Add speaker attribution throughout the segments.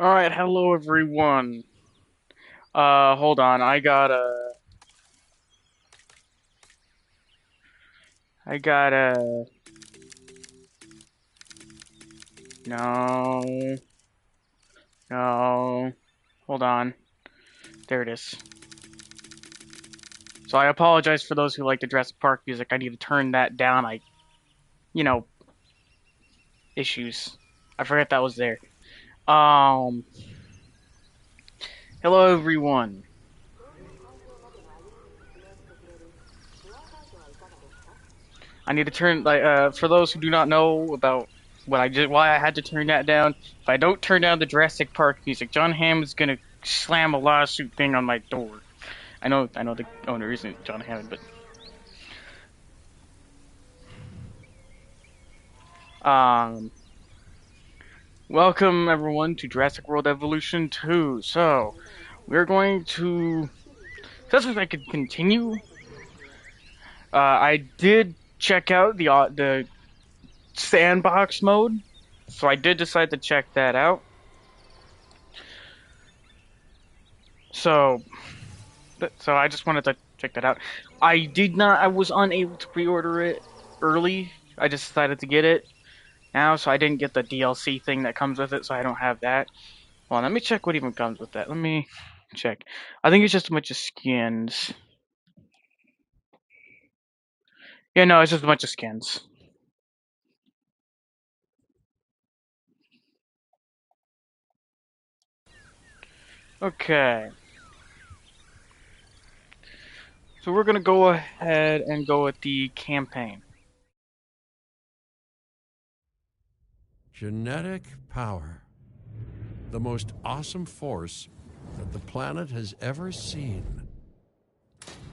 Speaker 1: Alright, hello everyone. Hold on, I gotta, no, no, hold on, there it is. So I apologize for those who like the Jurassic Park music, I need to turn that down, you know, issues. I forgot that was there. Um, hello everyone. I need to turn, for those who do not know about what I did, why I had to turn that down, if I don't turn down the Jurassic Park music, John Hamm is gonna slam a lawsuit thing on my door. I know the owner isn't John Hammond, but welcome everyone to Jurassic World Evolution 2. So we're going to, just if I could continue, I did check out the sandbox mode, so I did decide to check that out. So so I just wanted to check that out. I was unable to pre-order it early. I just decided to get it now, so I didn't get the DLC thing that comes with it, so I don't have that. Well, let me check what even comes with that. Let me check. I think it's just a bunch of skins. Yeah, no, it's just a bunch of skins. Okay. So we're gonna go ahead and go with the campaign.
Speaker 2: Genetic power. The most awesome force that the planet has ever seen.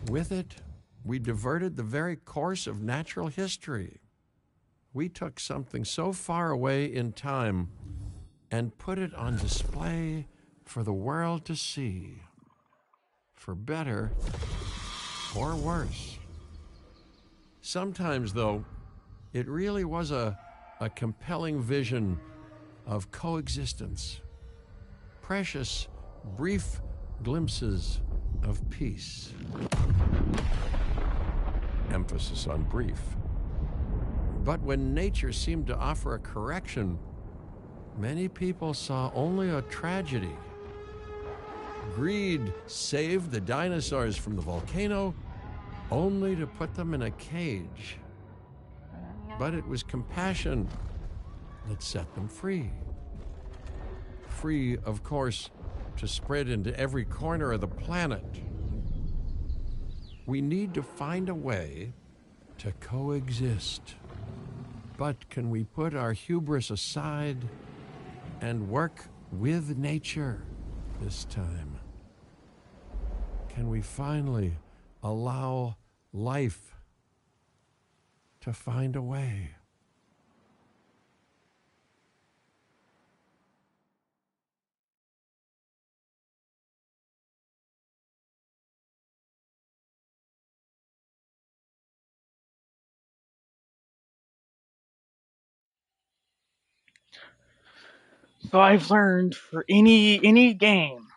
Speaker 2: With it, we diverted the very course of natural history. We took something so far away in time and put it on display for the world to see. For better or worse. Sometimes, though, it really was a compelling vision of coexistence. Precious, brief glimpses of peace. Emphasis on brief. But when nature seemed to offer a correction, many people saw only a tragedy. Greed saved the dinosaurs from the volcano, only to put them in a cage. But it was compassion that set them free. Free, of course, to spread into every corner of the planet. We need to find a way to coexist. But can we put our hubris aside and work with nature this time? Can we finally allow life to find a way?
Speaker 1: So I've learned for any game,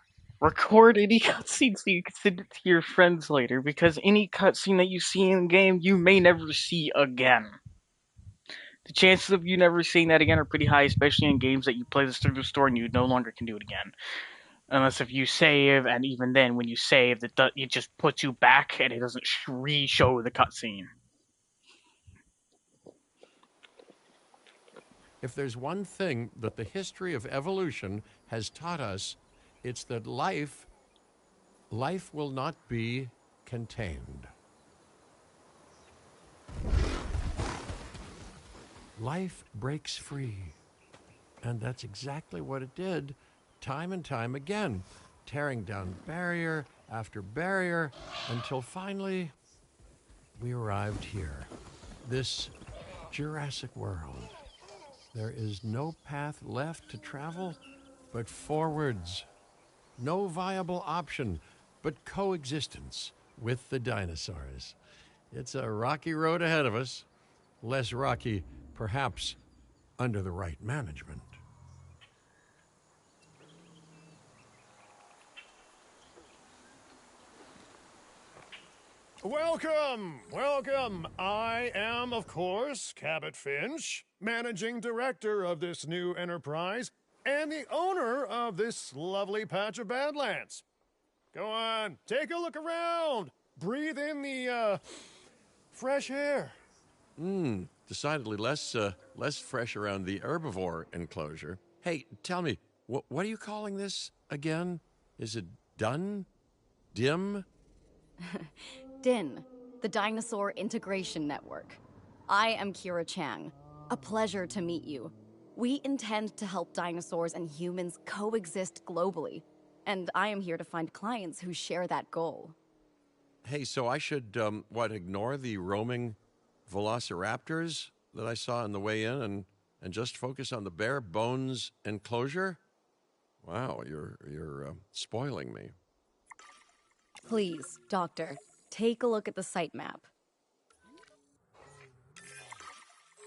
Speaker 1: record any cutscenes so you can send it to your friends later, because any cutscene that you see in game you may never see again. The chances of you never seeing that again are pretty high, especially in games that you play this through the store and you no longer can do it again. Unless if you save, and even then, when you save, it just puts you back and it doesn't re-show the cutscene.
Speaker 2: If there's one thing that the history of evolution has taught us, it's that life will not be contained. Life breaks free. And that's exactly what it did, time and time again, tearing down barrier after barrier until finally we arrived here, this Jurassic world. There is no path left to travel but forwards. No viable option but coexistence with the dinosaurs. It's a rocky road ahead of us, less rocky, perhaps, under the right management.
Speaker 3: Welcome! Welcome! I am, of course, Cabot Finch, managing director of this new enterprise and the owner of this lovely patch of Badlands. Go on, take a look around. Breathe in the, fresh air.
Speaker 2: Decidedly less fresh around the herbivore enclosure. Hey, tell me, what are you calling this again? Is it done? Dim?
Speaker 4: DIN, the Dinosaur Integration Network. I am Kira Chang. A pleasure to meet you. We intend to help dinosaurs and humans coexist globally, and I am here to find clients who share that goal.
Speaker 2: Hey, so I should, ignore the roaming velociraptors that I saw on the way in and just focus on the bare bones enclosure? Wow, you're spoiling me.
Speaker 4: Please, Doctor, take a look at the site map.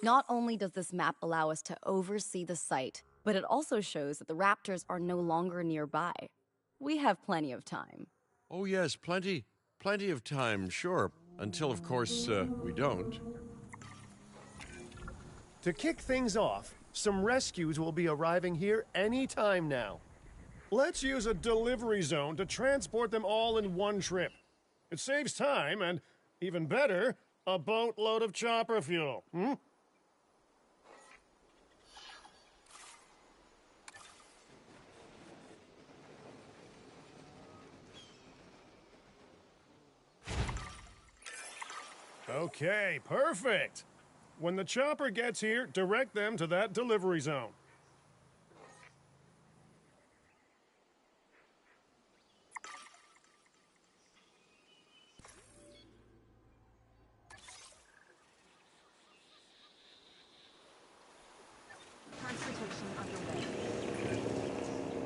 Speaker 4: Not only does this map allow us to oversee the site, but it also shows that the raptors are no longer nearby. We have plenty of time.
Speaker 2: Oh, yes, plenty of time, sure. Until, of course, we don't.
Speaker 3: To kick things off, some rescues will be arriving here any time now. Let's use a delivery zone to transport them all in one trip. It saves time and, even better, a boatload of chopper fuel. Okay, perfect. When the chopper gets here, direct them to that delivery zone.
Speaker 4: Transportation underway.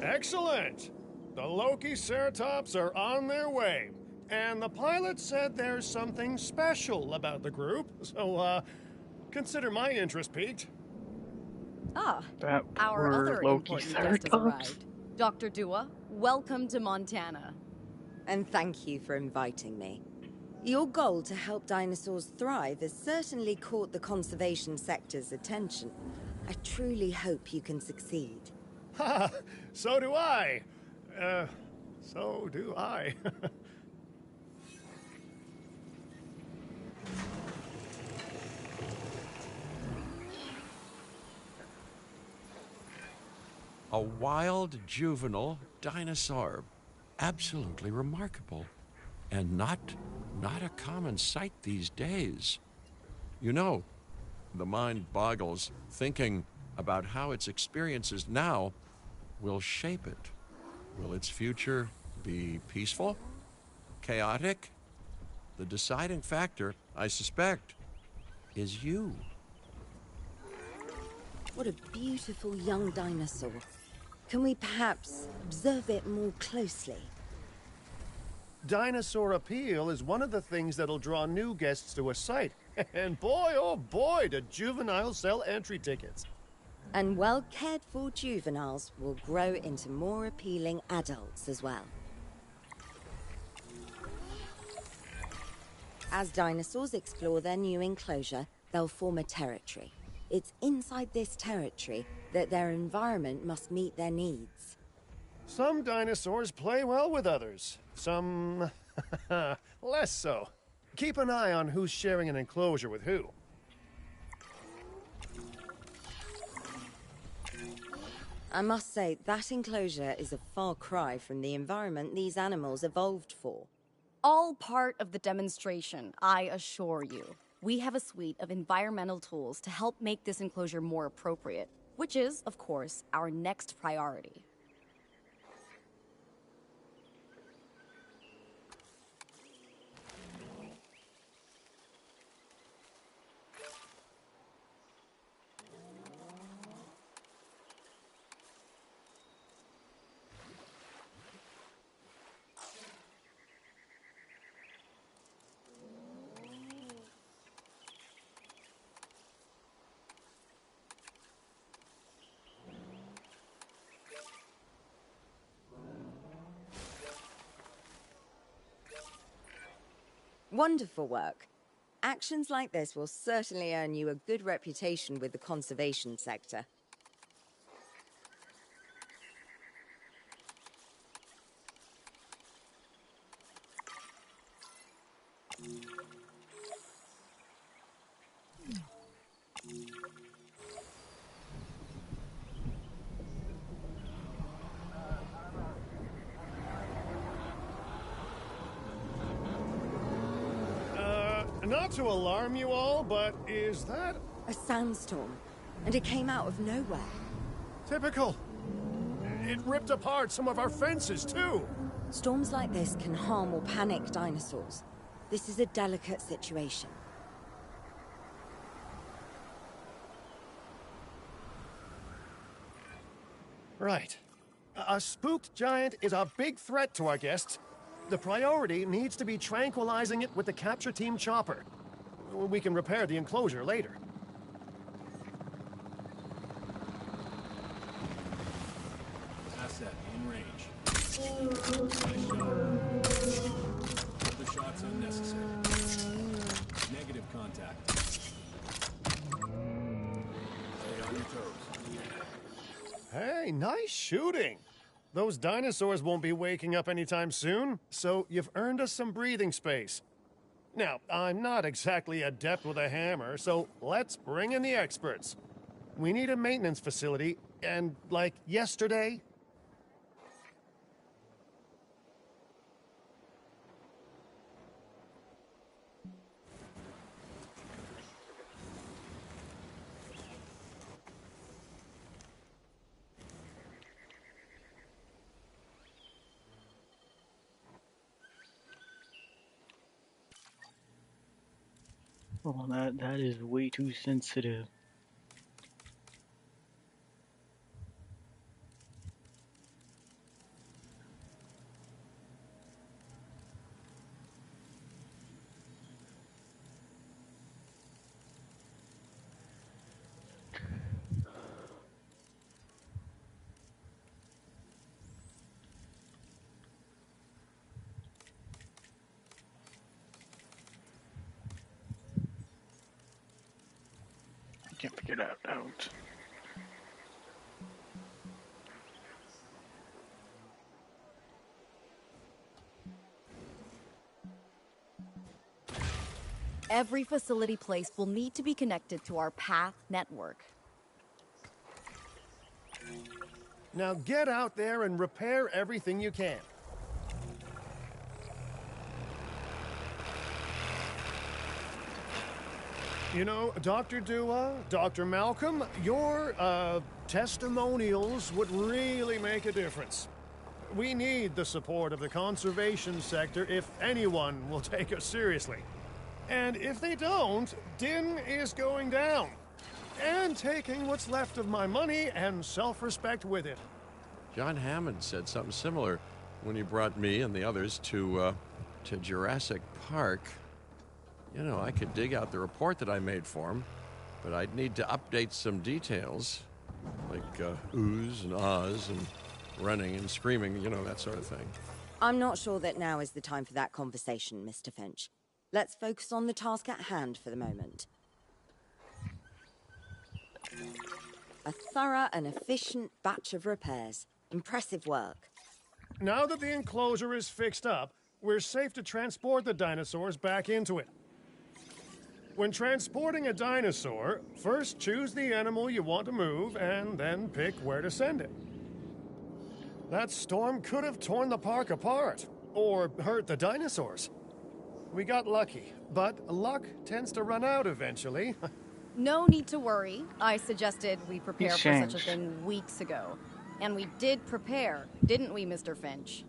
Speaker 3: Excellent! The Loki Ceratops are on their way. And the pilot said there's something special about the group, so, consider my interest piqued.
Speaker 4: Ah,
Speaker 1: That
Speaker 4: our
Speaker 1: poor
Speaker 4: other
Speaker 1: Loki
Speaker 4: important guest has
Speaker 1: Ceratops.
Speaker 4: arrived. Dr. Dua, welcome to Montana.
Speaker 5: And thank you for inviting me. Your goal to help dinosaurs thrive has certainly caught the conservation sector's attention. I truly hope you can succeed.
Speaker 3: Ha! So do I. So do I.
Speaker 2: A wild juvenile dinosaur. Absolutely remarkable. And not a common sight these days. You know, the mind boggles thinking about how its experiences now will shape it. Will its future be peaceful? Chaotic? The deciding factor, I suspect, is you.
Speaker 5: What a beautiful young dinosaur. Can we perhaps observe it more closely?
Speaker 3: Dinosaur appeal is one of the things that'll draw new guests to a site. And boy, oh boy, do juveniles sell entry tickets.
Speaker 5: And well-cared-for juveniles will grow into more appealing adults as well. As dinosaurs explore their new enclosure, they'll form a territory. It's inside this territory that their environment must meet their needs.
Speaker 3: Some dinosaurs play well with others. Some less so. Keep an eye on who's sharing an enclosure with who.
Speaker 5: I must say, that enclosure is a far cry from the environment these animals evolved for.
Speaker 4: All part of the demonstration, I assure you. We have a suite of environmental tools to help make this enclosure more appropriate, which is, of course, our next priority.
Speaker 5: Wonderful work. Actions like this will certainly earn you a good reputation with the conservation sector.
Speaker 3: Not to alarm you all, but is that
Speaker 5: A sandstorm, and it came out of nowhere.
Speaker 3: typical? It ripped apart some of our fences, too.
Speaker 5: Storms like this can harm or panic dinosaurs. This is a delicate situation.
Speaker 3: Right. A spooked giant is a big threat to our guests. The priority needs to be tranquilizing it with the capture team chopper. We can repair the enclosure later.
Speaker 6: Asset in range. Nice shot. Other shots unnecessary. Negative contact. Stay on your toes.
Speaker 3: Hey, nice shooting. Those dinosaurs won't be waking up anytime soon, so you've earned us some breathing space. Now, I'm not exactly adept with a hammer, so let's bring in the experts. We need a maintenance facility, and like yesterday.
Speaker 1: Well, that is way too sensitive. I can't figure that out.
Speaker 4: Every facility place will need to be connected to our path network.
Speaker 3: Now get out there and repair everything you can. You know, Dr. Dua, Dr. Malcolm, your, testimonials would really make a difference. We need the support of the conservation sector if anyone will take us seriously. And if they don't, Din is going down. And taking what's left of my money and self-respect with it.
Speaker 2: John Hammond said something similar when he brought me and the others to Jurassic Park. You know, I could dig out the report that I made for him, but I'd need to update some details, like oohs and ahs and running and screaming, you know, that sort of thing.
Speaker 5: I'm not sure that now is the time for that conversation, Mr. Finch. Let's focus on the task at hand for the moment. A thorough and efficient batch of repairs. Impressive work.
Speaker 3: Now that the enclosure is fixed up, we're safe to transport the dinosaurs back into it. When transporting a dinosaur, first choose the animal you want to move and then pick where to send it. That storm could have torn the park apart, or hurt the dinosaurs. We got lucky, but luck tends to run out eventually.
Speaker 4: No need to worry. I suggested we prepare for such a
Speaker 1: changed.
Speaker 4: thing weeks ago. And we did prepare, didn't we, Mr. Finch?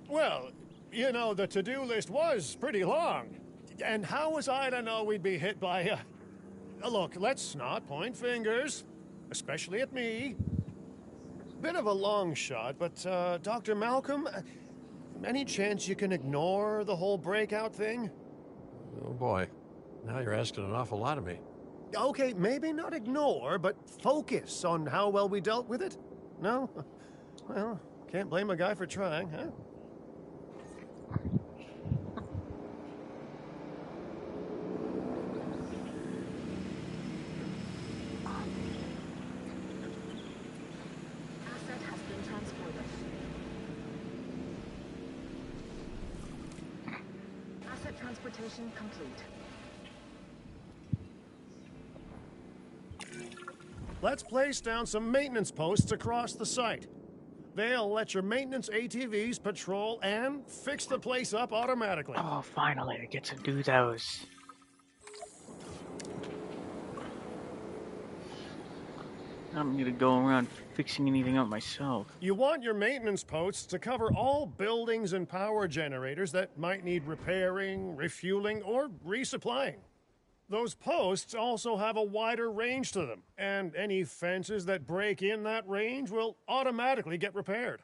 Speaker 3: Well, you know, the to-do list was pretty long. And how was I to know we'd be hit by look, let's not point fingers, especially at me. Bit of a long shot, but, Dr. Malcolm, any chance you can ignore the whole breakout thing?
Speaker 2: Oh boy, now you're asking an awful lot of me.
Speaker 3: Okay, maybe not ignore, but focus on how well we dealt with it? No? Well, can't blame a guy for trying, huh?
Speaker 7: Transportation complete.
Speaker 3: Let's place down some maintenance posts across the site. They'll let your maintenance ATVs patrol and fix the place up automatically.
Speaker 1: Oh, finally, I get to do those. I don't need to go around fixing anything up myself.
Speaker 3: You want your maintenance posts to cover all buildings and power generators that might need repairing, refueling, or resupplying. Those posts also have a wider range to them, and any fences that break in that range will automatically get repaired.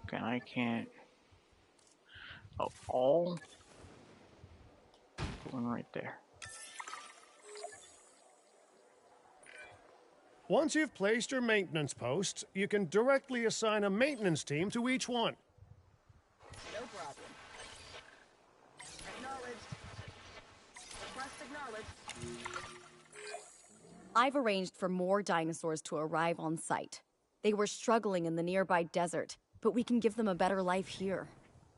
Speaker 1: Okay, I can't. Oh, all? One right there.
Speaker 3: Once you've placed your maintenance posts, you can directly assign a maintenance team to each one.
Speaker 7: No problem. Acknowledged. Request acknowledged.
Speaker 4: I've arranged for more dinosaurs to arrive on site. They were struggling in the nearby desert, but we can give them a better life here.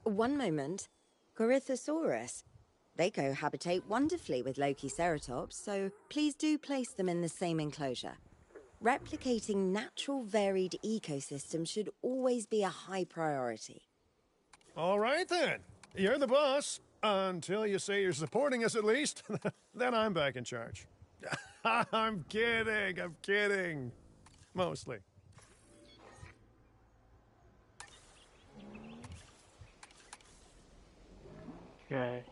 Speaker 5: One moment. Corythosaurus. They cohabitate wonderfully with Lokiceratops, so please do place them in the same enclosure. Replicating natural varied ecosystems should always be a high priority.
Speaker 3: All right then. You're the boss. Until you say you're supporting us at least. Then I'm back in charge. I'm kidding. Mostly.
Speaker 1: Okay.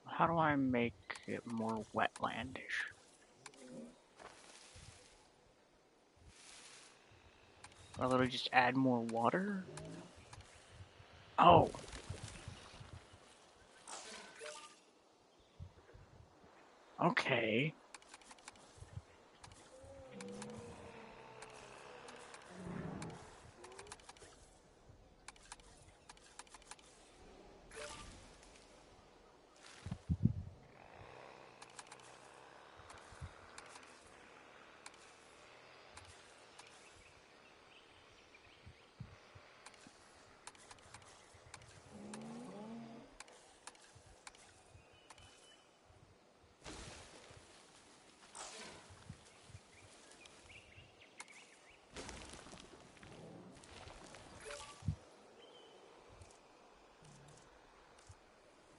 Speaker 1: How do I make it more wetlandish? I literally just add more water? Oh! Okay.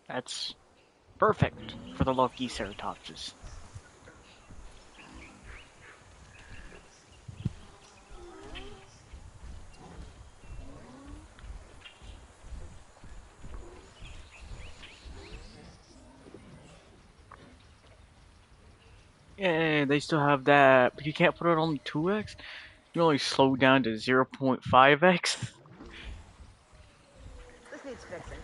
Speaker 1: That's perfect for the Lokiceratopses. Yeah, they still have that, but you can't put it on 2x? You only slow down to 0.5x?
Speaker 7: This needs fixing.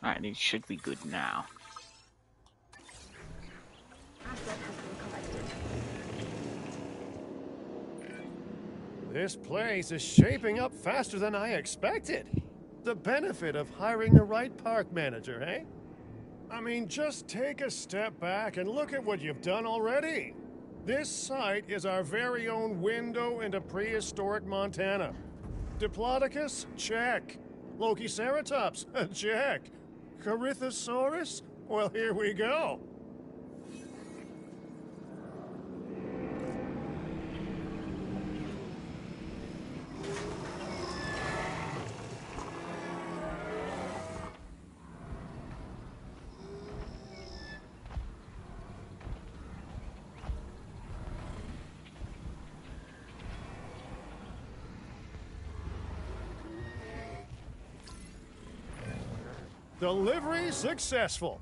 Speaker 1: Alright, these should be good now.
Speaker 7: Asset has been collected.
Speaker 3: This place is shaping up faster than I expected. The benefit of hiring the right park manager, eh? I mean, just take a step back and look at what you've done already. This site is our very own window into prehistoric Montana. Diplodocus? Check. Lokiceratops? Check. Corythosaurus? Well, here we go. Delivery successful.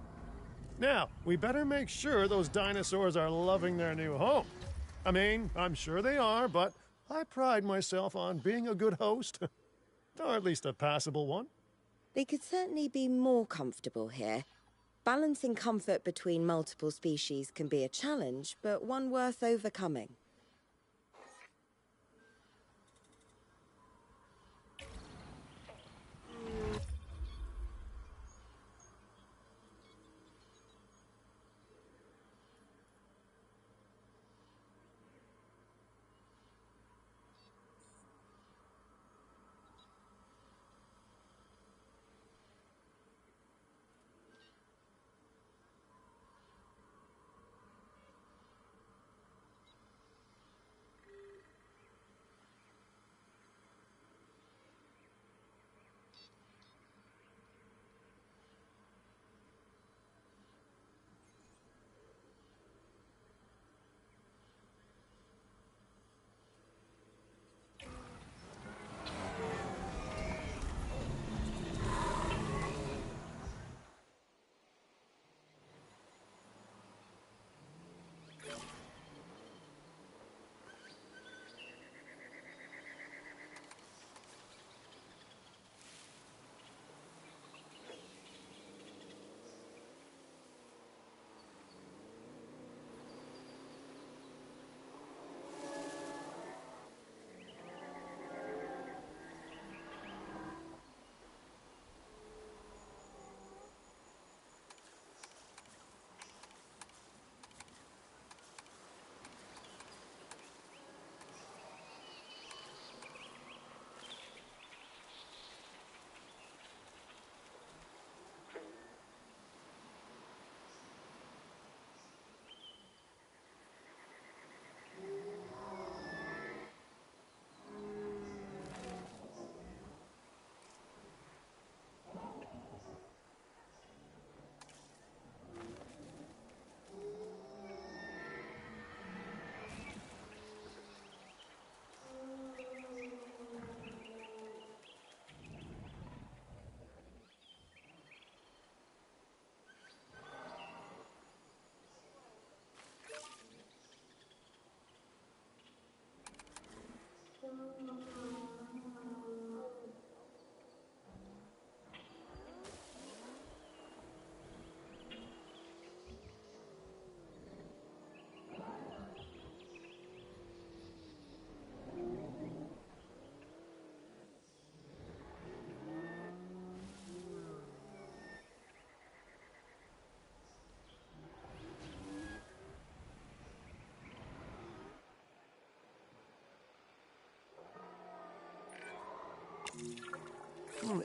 Speaker 3: Now, we better make sure those dinosaurs are loving their new home. I mean, I'm sure they are, but I pride myself on being a good host. Or at least a passable one.
Speaker 5: They could certainly be more comfortable here. Balancing comfort between multiple species can be a challenge, but one worth overcoming.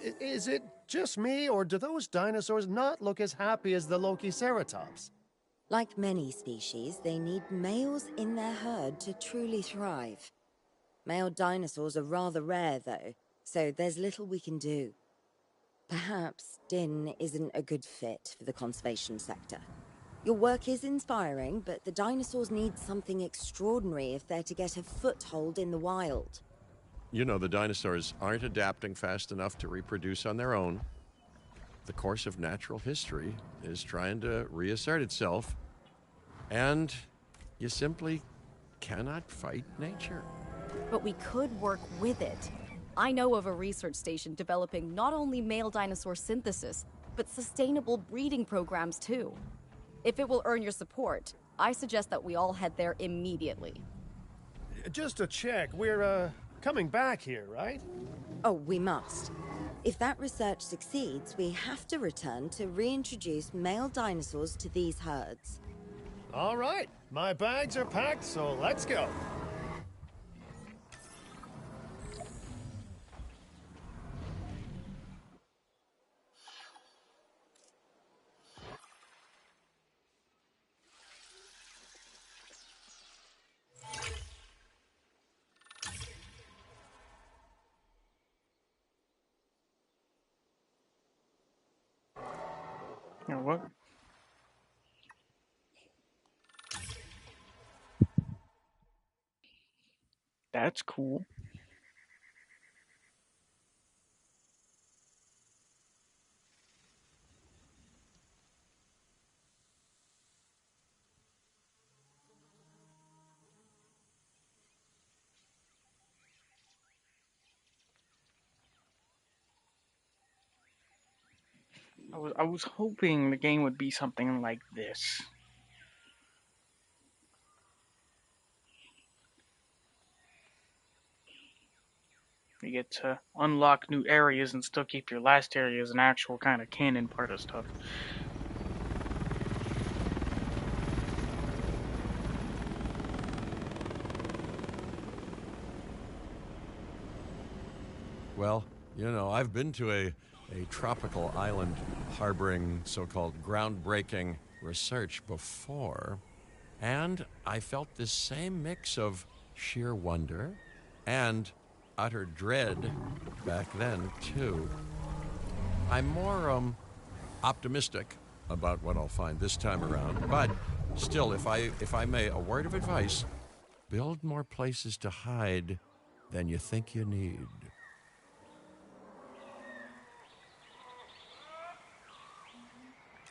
Speaker 3: Is it just me, or do those dinosaurs not look as happy as the Lokiceratops?
Speaker 5: Like many species, they need males in their herd to truly thrive. Male dinosaurs are rather rare, though, so there's little we can do. Perhaps Din isn't a good fit for the conservation sector. Your work is inspiring, but the dinosaurs need something extraordinary if they're to get a foothold in the wild.
Speaker 2: You know, the dinosaurs aren't adapting fast enough to reproduce on their own. The course of natural history is trying to reassert itself, and you simply cannot fight nature.
Speaker 4: But we could work with it. I know of a research station developing not only male dinosaur synthesis, but sustainable breeding programs too. If it will earn your support, I suggest that we all head there immediately.
Speaker 3: Just to check, we're, coming back here, right?
Speaker 5: Oh, we must. If that research succeeds, we have to return to reintroduce male dinosaurs to these herds.
Speaker 3: All right, my bags are packed, so let's go.
Speaker 1: You know what? That's cool. I was hoping the game would be something like this. You get to unlock new areas and still keep your last area as an actual kind of canon part of stuff.
Speaker 2: Well, you know, I've been to a tropical island harboring so-called groundbreaking research before, and I felt this same mix of sheer wonder and utter dread back then, too. I'm more optimistic about what I'll find this time around, but still, if I may, a word of advice: build more places to hide than you think you need.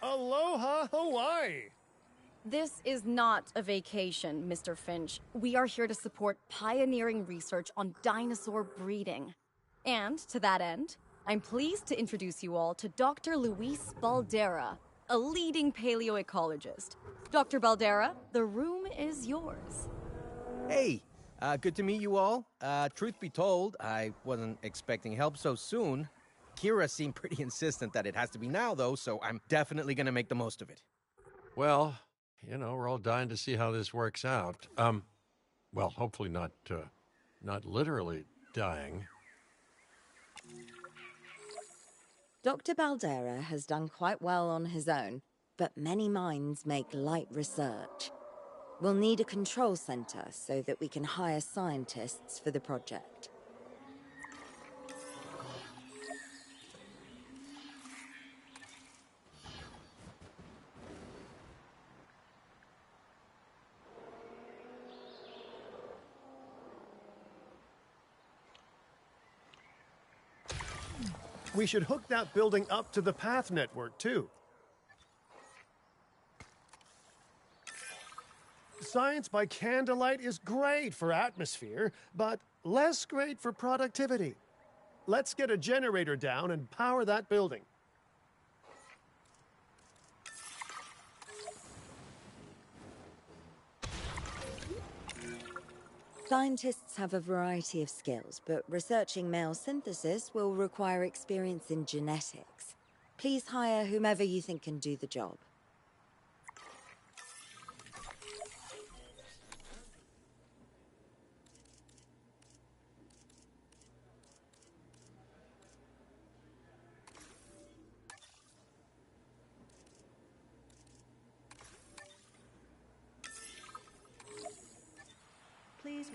Speaker 3: Aloha, Hawaii!
Speaker 4: This is not a vacation, Mr. Finch. We are here to support pioneering research on dinosaur breeding. And to that end, I'm pleased to introduce you all to Dr. Luis Baldera, a leading paleoecologist. Dr. Baldera, the room is yours.
Speaker 8: Hey, good to meet you all. Truth be told, I wasn't expecting help so soon. Kira seemed pretty insistent that it has to be now, though, so I'm definitely gonna make the most of it.
Speaker 2: Well, you know, we're all dying to see how this works out. Well, hopefully not literally dying.
Speaker 5: Dr. Baldera has done quite well on his own, but many minds make light research. We'll need a control center so that we can hire scientists for the project.
Speaker 3: We should hook that building up to the path network, too. Science by candlelight is great for atmosphere, but less great for productivity. Let's get a generator down and power that building.
Speaker 5: Scientists have a variety of skills, but researching male synthesis will require experience in genetics. Please hire whomever you think can do the job.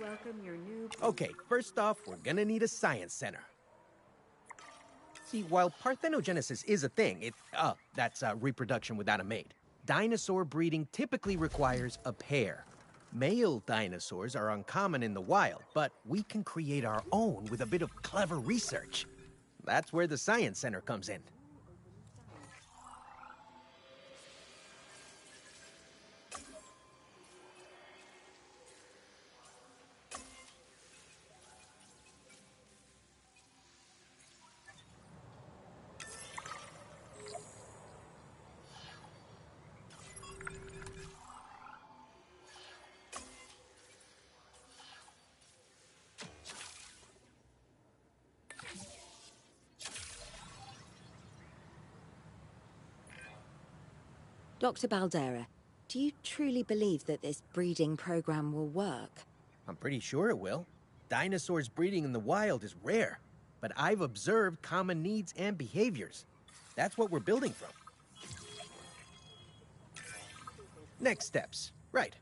Speaker 7: welcome your new...
Speaker 8: Okay, first off, we're gonna need a science center. See, while parthenogenesis is a thing, that's reproduction without a mate. Dinosaur breeding typically requires a pair. Male dinosaurs are uncommon in the wild, but we can create our own with a bit of clever research. That's where the science center comes in.
Speaker 5: Dr. Baldera, do you truly believe that this breeding program will work?
Speaker 8: I'm pretty sure it will. Dinosaurs breeding in the wild is rare, but I've observed common needs and behaviors. That's what we're building from. Next steps. Right.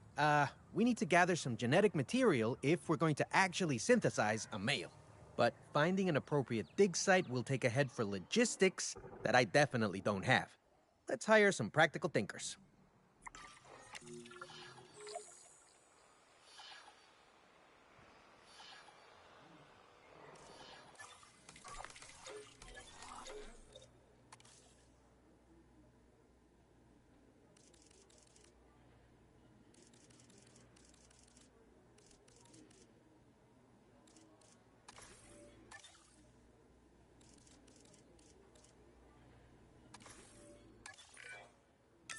Speaker 8: We need to gather some genetic material if we're going to actually synthesize a male. But finding an appropriate dig site will take a head for logistics that I definitely don't have. Let's hire some practical thinkers.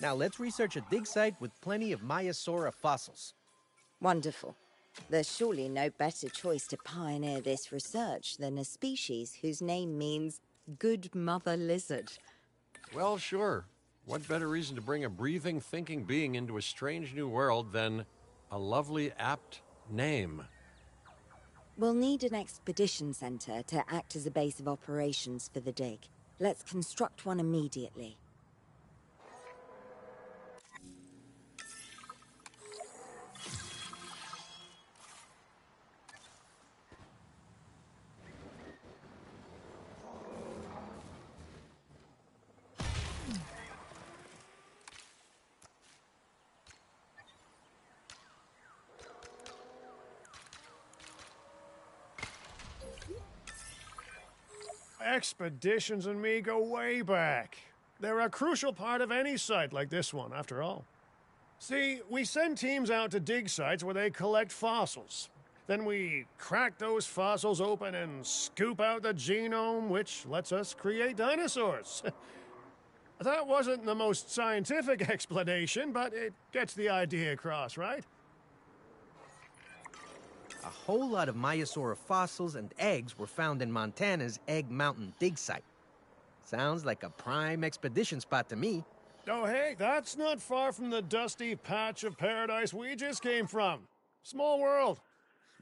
Speaker 8: Now let's research a dig site with plenty of Maiasaura fossils.
Speaker 5: Wonderful. There's surely no better choice to pioneer this research than a species whose name means good mother lizard.
Speaker 2: Well, sure. What better reason to bring a breathing, thinking being into a strange new world than a lovely, apt name?
Speaker 5: We'll need an expedition center to act as a base of operations for the dig. Let's construct one immediately.
Speaker 3: Expeditions and me go way back. They're a crucial part of any site like this one, after all. See, we send teams out to dig sites where they collect fossils. Then we crack those fossils open and scoop out the genome, which lets us create dinosaurs. That wasn't the most scientific explanation, but it gets the idea across, right?
Speaker 8: A whole lot of Maiasaura fossils and eggs were found in Montana's Egg Mountain dig site. Sounds like a prime expedition spot to me.
Speaker 3: Oh, hey, that's not far from the dusty patch of paradise we just came from. Small world.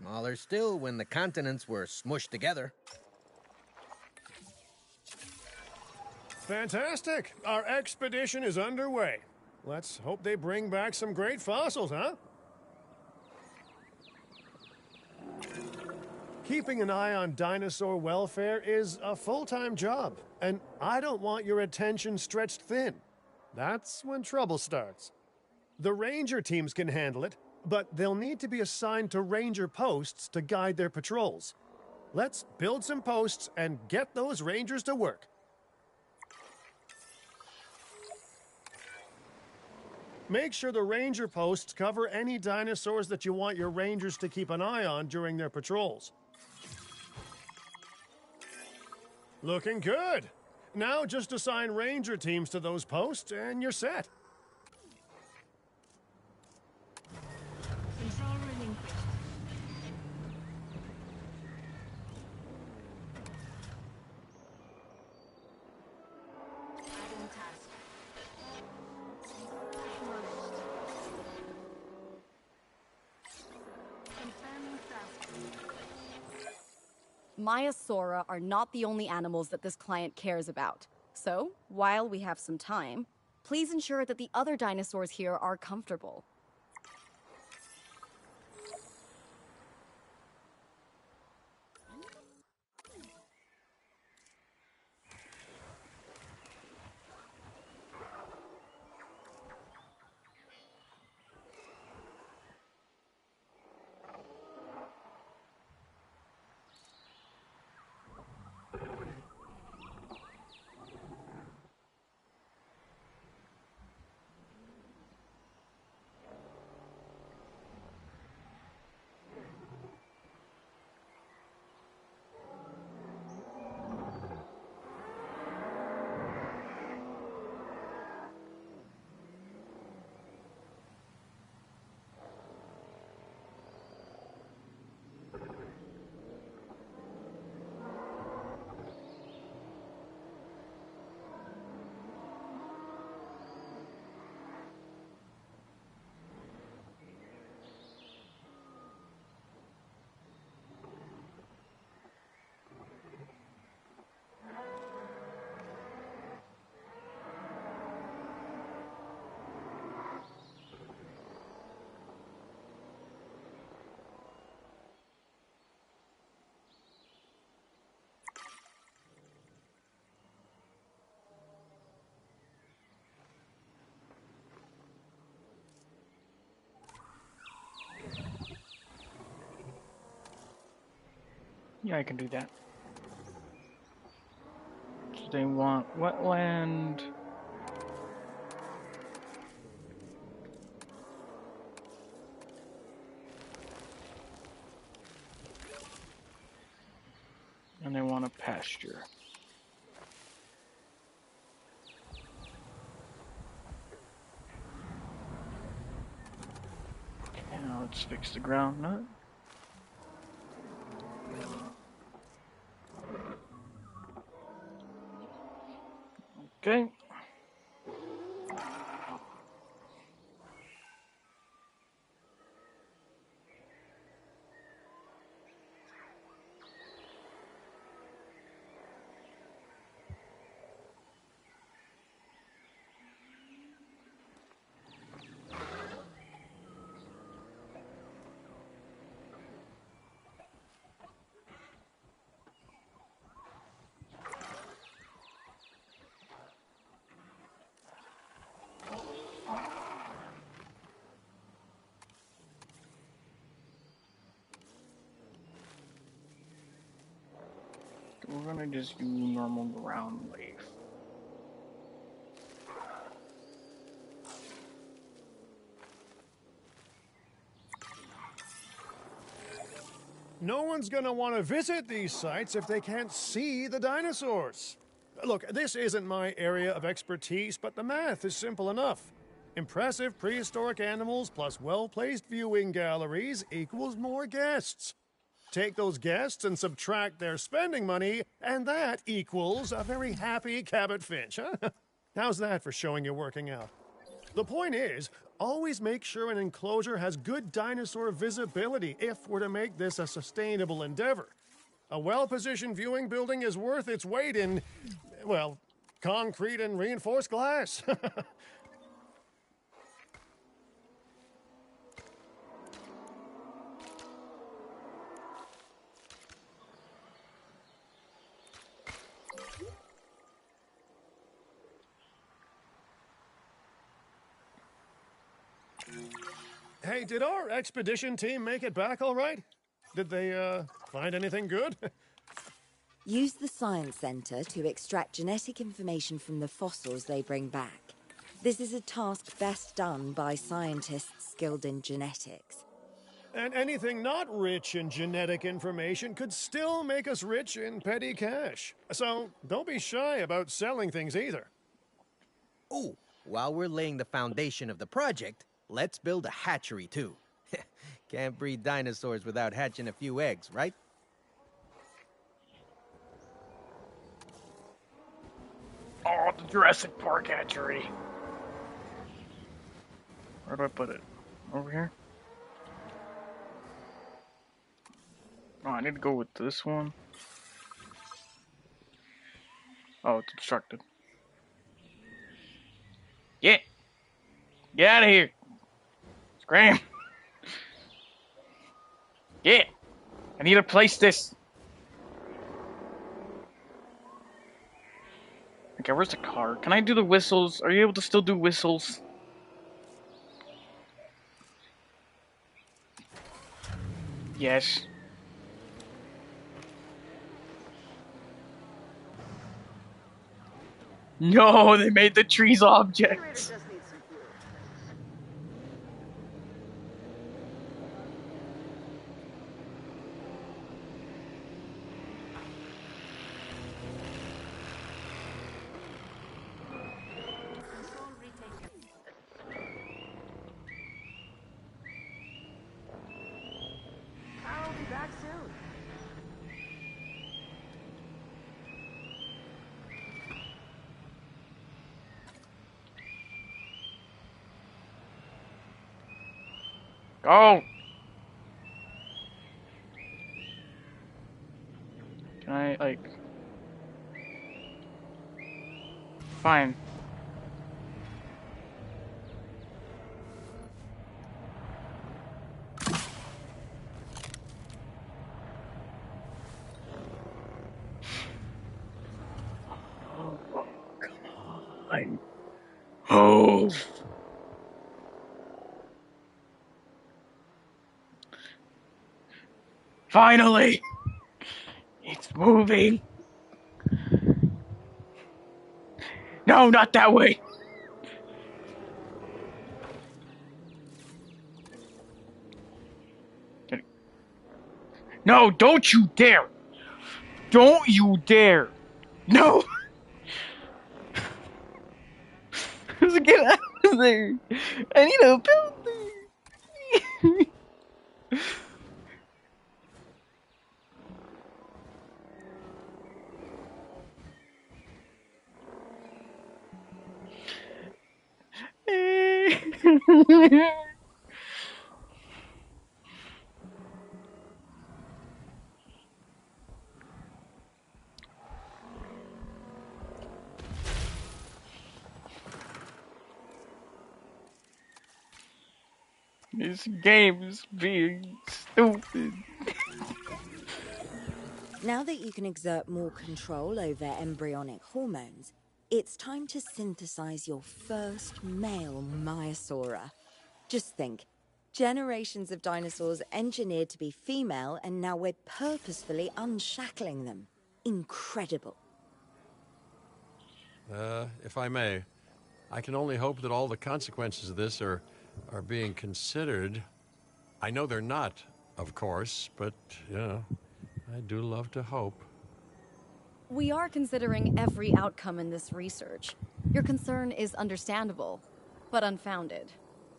Speaker 8: Smaller still when the continents were smushed together.
Speaker 3: Fantastic. Our expedition is underway. Let's hope they bring back some great fossils, huh? Keeping an eye on dinosaur welfare is a full-time job, and I don't want your attention stretched thin. That's when trouble starts. The ranger teams can handle it, but they'll need to be assigned to ranger posts to guide their patrols. Let's build some posts and get those rangers to work. Make sure the ranger posts cover any dinosaurs that you want your rangers to keep an eye on during their patrols. Looking good. Now just assign ranger teams to those posts and you're set.
Speaker 7: Control relinquished. Adding task. Acknowledged. Confirming task.
Speaker 4: Maiasaura are not the only animals that this client cares about. So, while we have some time, please ensure that the other dinosaurs here are comfortable.
Speaker 1: Yeah, I can do that. So they want wetland. And they want a pasture. Okay, now let's fix the ground nut. Okay. We're gonna just do normal ground leaf.
Speaker 3: No one's gonna want to visit these sites if they can't see the dinosaurs. Look, this isn't my area of expertise, but the math is simple enough. Impressive prehistoric animals plus well-placed viewing galleries equals more guests. Take those guests and subtract their spending money, and that equals a very happy Cabot Finch, huh? How's that for showing you're working out? The point is, always make sure an enclosure has good dinosaur visibility if we're to make this a sustainable endeavor. A well-positioned viewing building is worth its weight in, well, concrete and reinforced glass. Hey, did our expedition team make it back all right? Did they, find anything good?
Speaker 5: Use the Science Center to extract genetic information from the fossils they bring back. This is a task best done by scientists skilled in genetics.
Speaker 3: And anything not rich in genetic information could still make us rich in petty cash. So don't be shy about selling things either.
Speaker 8: Ooh, while we're laying the foundation of the project, let's build a hatchery too. Can't breed dinosaurs without hatching a few eggs, right?
Speaker 1: Oh, the Jurassic Park hatchery. Where do I put it? Over here? Oh, I need to go with this one. Oh, it's obstructed. Get out of here! Scram! Get! I need to place this. Okay, where's the car? Can I do the whistles? Are you able to still do whistles? Yes. No, they made the trees objects.
Speaker 7: Control retaken. I'll be back soon.
Speaker 1: Go! Can I, like... Fine. Oh, come on. Move! Finally! moving. No, not that way. No, don't you dare. Don't you dare. No. Let's get out of there. I need a building. This game is being stupid.
Speaker 5: Now that you can exert more control over embryonic hormones, it's time to synthesize your first male Maiasaura. Just think, generations of dinosaurs engineered to be female, and now we're purposefully unshackling them. Incredible.
Speaker 2: If I may, I can only hope that all the consequences of this are being considered. I know they're not, of course, but, I do love to hope.
Speaker 4: We are considering every outcome in this research. Your concern is understandable, but unfounded.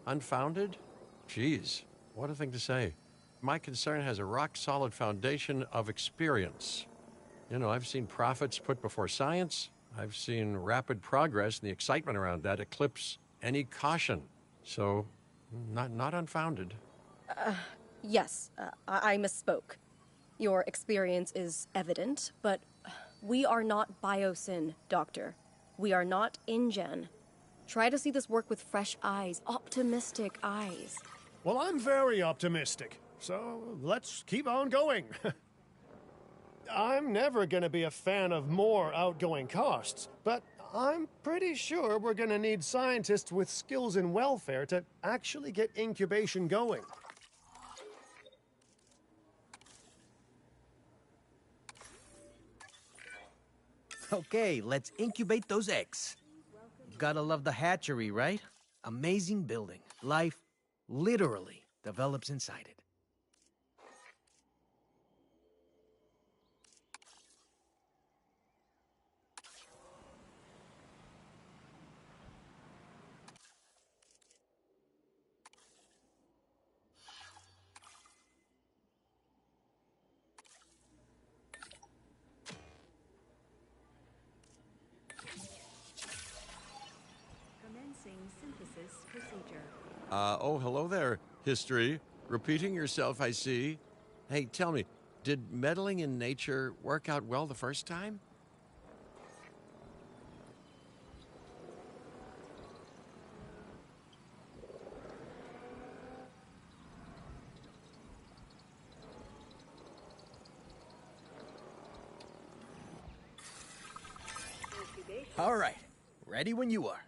Speaker 2: Unfounded? Geez, what a thing to say. My concern has a rock-solid foundation of experience. I've seen profits put before science. I've seen rapid progress, and the excitement around that eclipse any caution. So, not unfounded.
Speaker 4: Yes, I misspoke. Your experience is evident, but we are not Biosyn, Doctor. We are not InGen. Try to see this work with fresh eyes, optimistic eyes.
Speaker 3: Well, I'm very optimistic, so let's keep on going. I'm never going to be a fan of more outgoing costs, but I'm pretty sure we're going to need scientists with skills in welfare to actually get incubation going.
Speaker 8: Okay, let's incubate those eggs. Gotta love the hatchery, right? Amazing building. Life literally develops inside it.
Speaker 7: Commencing synthesis procedure.
Speaker 2: Oh, hello there, history. Repeating yourself, I see. Hey, tell me, did meddling in nature work out well the first time?
Speaker 8: All right, ready when you are.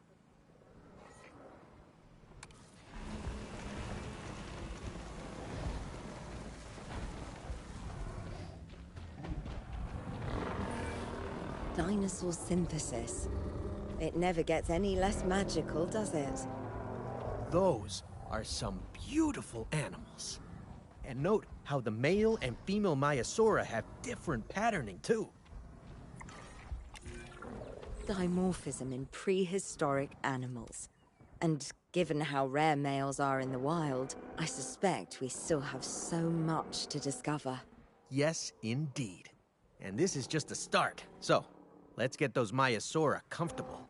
Speaker 5: Dinosaur synthesis. It never gets any less magical, does it?
Speaker 8: Those are some beautiful animals. And note how the male and female Maiasaura have different patterning, too.
Speaker 5: Dimorphism in prehistoric animals. And given how rare males are in the wild, I suspect we still have so much to discover.
Speaker 8: Yes, indeed. And this is just a start. So, let's get those Maiasaura comfortable.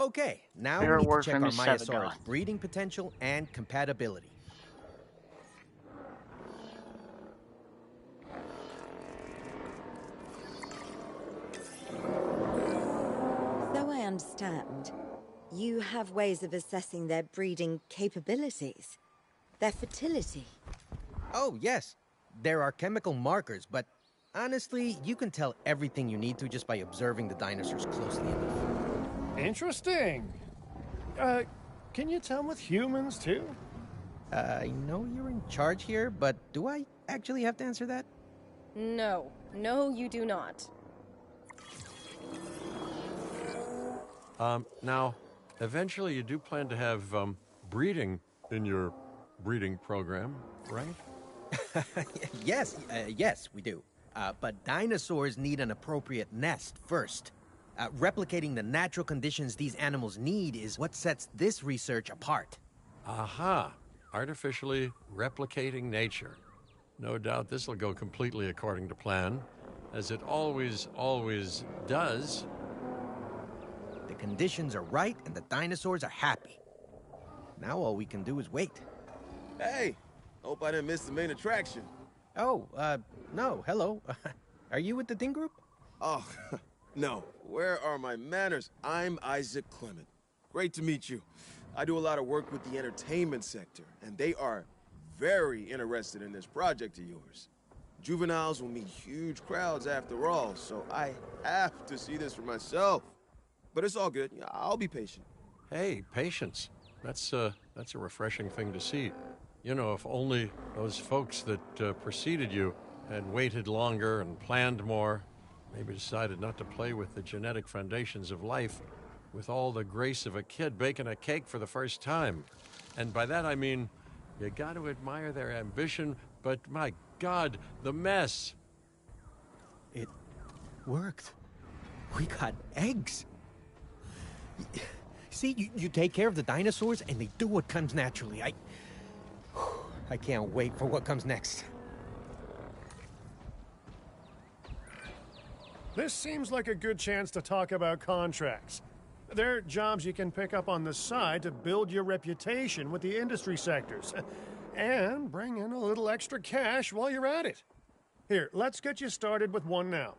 Speaker 8: Okay, now we
Speaker 1: Fair
Speaker 8: need to
Speaker 1: word
Speaker 8: check
Speaker 1: from
Speaker 8: our
Speaker 1: Miss
Speaker 8: Myosaurus
Speaker 1: Sevagon.
Speaker 8: breeding potential and compatibility.
Speaker 5: So I understand, you have ways of assessing their breeding capabilities, their fertility.
Speaker 8: Oh, yes. There are chemical markers, but honestly, you can tell everything you need to just by observing the dinosaurs closely enough.
Speaker 3: Interesting. Can you tell with humans too?
Speaker 8: I know you're in charge here, but do I actually have to answer that?
Speaker 9: No. No, you do not.
Speaker 2: Now, eventually you do plan to have breeding in your breeding program, right?
Speaker 8: Yes, we do. But dinosaurs need an appropriate nest first. Replicating the natural conditions these animals need is what sets this research apart.
Speaker 2: Aha! Artificially replicating nature. No doubt this will go completely according to plan, as it always does.
Speaker 8: The conditions are right and the dinosaurs are happy. Now all we can do is wait.
Speaker 6: Hey, hope I didn't miss the main attraction.
Speaker 8: Oh, no, hello. Are you with the Ding Group?
Speaker 6: Oh, no. Where are my manners? I'm Isaac Clement. Great to meet you. I do a lot of work with the entertainment sector, and they are very interested in this project of yours. Juveniles will meet huge crowds after all, so I have to see this for myself. But it's all good. I'll be patient.
Speaker 2: Hey, patience. That's a refreshing thing to see. You know, if only those folks that preceded you had waited longer and planned more, maybe decided not to play with the genetic foundations of life with all the grace of a kid baking a cake for the first time. And by that I mean, you got to admire their ambition, but my God, the mess.
Speaker 8: It worked. We got eggs. See, you take care of the dinosaurs and they do what comes naturally. I can't wait for what comes next.
Speaker 3: This seems like a good chance to talk about contracts. They're jobs you can pick up on the side to build your reputation with the industry sectors. And bring in a little extra cash while you're at it. Here, let's get you started with one now.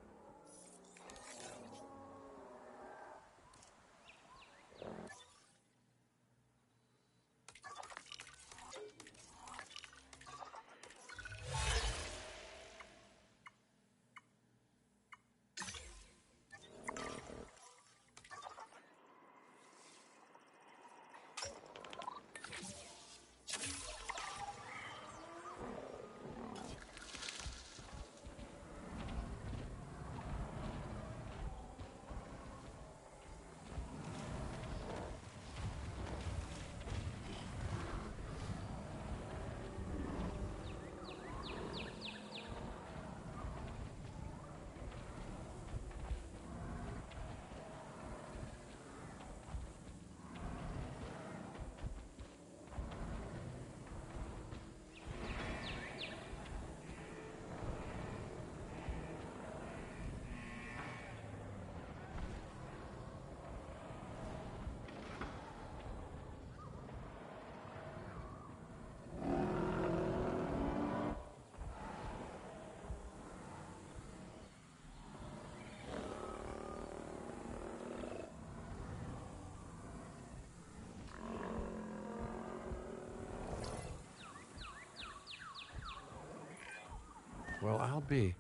Speaker 2: Well, I'll be.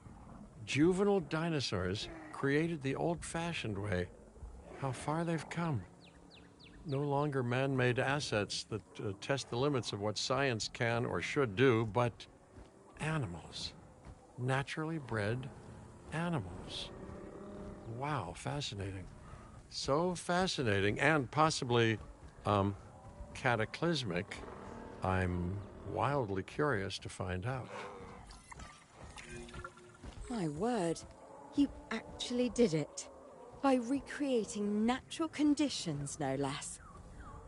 Speaker 2: Juvenile dinosaurs created the old-fashioned way. How far they've come. No longer man-made assets that test the limits of what science can or should do, but animals. Naturally bred animals. Wow, fascinating. So fascinating and possibly, cataclysmic. I'm wildly curious to find out.
Speaker 5: My word, you actually did it. By recreating natural conditions, no less.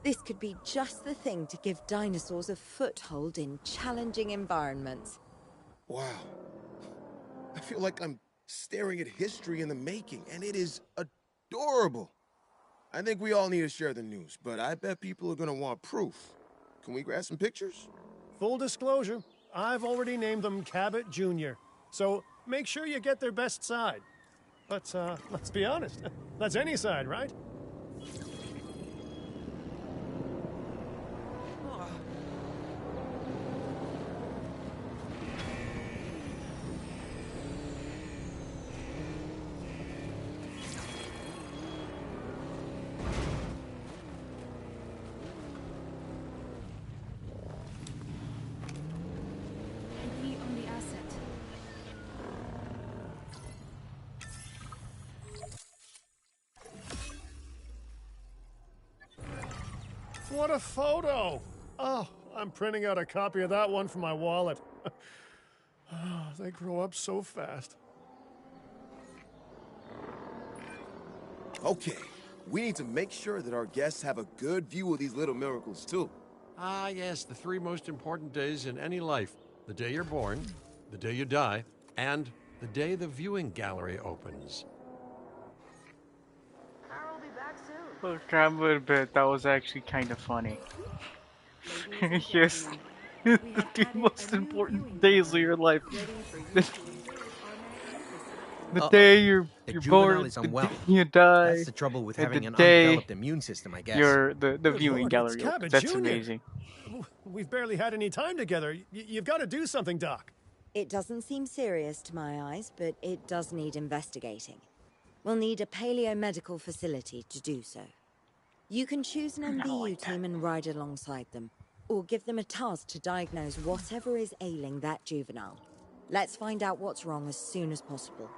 Speaker 5: This could be just the thing to give dinosaurs a foothold in challenging environments.
Speaker 6: Wow. I feel like I'm staring at history in the making, and it is adorable. I think we all need to share the news, but I bet people are gonna want proof. Can we grab some pictures?
Speaker 3: Full disclosure, I've already named them Cabot Jr., so make sure you get their best side. But, let's be honest, that's any side, right?
Speaker 7: We own the asset.
Speaker 3: What a photo! Oh, I'm printing out a copy of that one for my wallet. Oh, they grow up so fast.
Speaker 6: Okay, we need to make sure that our guests have a good view of these little miracles, too.
Speaker 2: Ah, yes, the three most important days in any life: the day you're born, the day you die, and the day the viewing gallery opens.
Speaker 1: Look, I would bet that was actually kind of funny. Yes, the two most important days of your life. The day you're
Speaker 8: The
Speaker 1: born,
Speaker 8: juvenile is
Speaker 1: the day
Speaker 8: unwell.
Speaker 1: you die,
Speaker 8: That's the trouble with
Speaker 1: and
Speaker 8: having
Speaker 1: the
Speaker 8: an
Speaker 1: day
Speaker 8: undeveloped immune system, I guess.
Speaker 1: you're the
Speaker 3: Good
Speaker 1: viewing
Speaker 3: Lord,
Speaker 1: gallery
Speaker 3: it's
Speaker 1: opens.
Speaker 3: Cabot
Speaker 1: That's
Speaker 3: Jr..
Speaker 1: amazing.
Speaker 3: We've barely had any time together. You've got to do something, Doc.
Speaker 5: It doesn't seem serious to my eyes, but it does need investigating. We'll need a paleomedical facility to do so. You can choose an MVU team and ride alongside them, or give them a task to diagnose whatever is ailing that juvenile. Let's find out what's wrong as soon as possible.